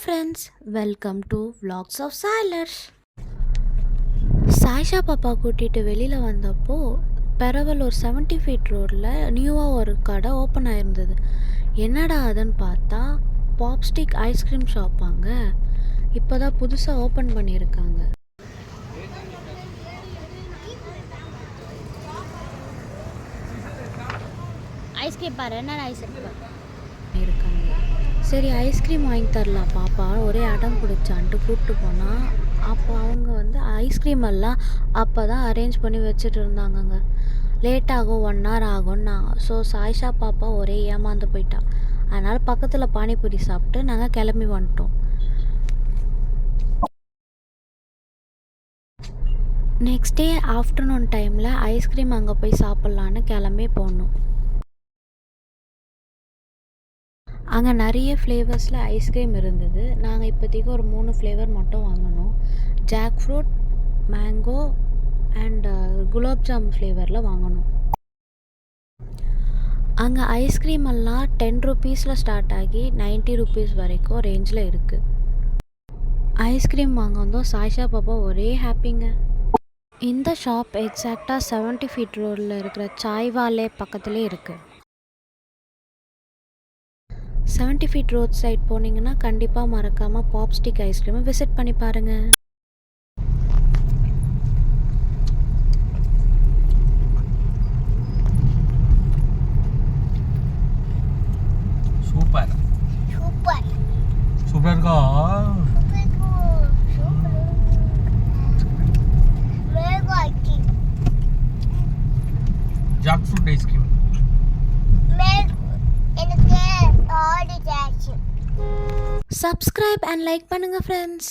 friends, welcome to Vlogs of Sailors. Sayyeshaa பாப்பா கூட்டிகிட்டு வெளியில் வந்தப்போ பெரவலூர் 70 ஃபீட் ரோடில் நியூவாக ஒரு கடை ஓப்பன் ஆயிருந்தது. என்னடா அதுன்னு பார்த்தா பாப்ஸ்டிக் ஐஸ்கிரீம் ஷாப்பாங்க. இப்போ தான் புதுசாக ஓப்பன் பண்ணியிருக்காங்க. ஐஸ்கிரீம் பாரு, என்ன ஐஸ்கிரீம் இருக்காங்க. சரி ஐஸ்கிரீம் வாங்கி தரலாம் பாப்பா ஒரே அடம் பிடிச்சான்ட்டு கூப்பிட்டு போனால் அப்போ அவங்க வந்து ஐஸ்கிரீம் எல்லாம் அப்போ தான் அரேஞ்ச் பண்ணி வச்சுட்டு இருந்தாங்கங்க. லேட் ஆகும், 1 hour ஆகும்னா. ஸோ சாய்ஷா பாப்பா ஒரே ஏமாந்து போயிட்டா. அதனால் பக்கத்தில் பானிபூரி சாப்பிட்டு நாங்கள் கிளம்பி வந்துட்டோம். நெக்ஸ்ட் டே ஆஃப்டர்நூன் டைமில் ஐஸ்கிரீம் அங்கே போய் சாப்பிட்லான்னு கிளம்பி போனோம். அங்கே நிறைய ஃப்ளேவர்ஸில் ஐஸ்கிரீம் இருந்தது. நாங்கள் இப்போதைக்கு ஒரு 3 ஃப்ளேவர் மட்டும் வாங்கினோம். Jack fruit, mango and gulab jam ஃப்ளேவரில் வாங்கினோம். அங்கே ஐஸ்கிரீம் எல்லாம் 10 rupeesல ஸ்டார்ட் ஆகி 90 rupees வரைக்கும் ரேஞ்சில் இருக்குது. ஐஸ்கிரீம் வாங்க வந்தோம். சாய்ஷா பாப்பா ஒரே ஹாப்பிங்க. இந்த ஷாப் எக்ஸாக்டாக 70 ஃபீட் ரோடில் இருக்கிற சாய்வாலே பக்கத்துலேயே இருக்குது. 70 ஃபீட் ரோட் சைட் போனீங்கன்னா கண்டிப்பாக மறக்காமல் பாப்ஸ்டிக் ஐஸ்கிரீமை விசிட் பண்ணி பாருங்கள். சூப்பர் சூப்பர் சூப்பர் இருக்கா? Jackfruit ice cream. Subscribe and like பண்ணுங்கள் ஃப்ரெண்ட்ஸ்.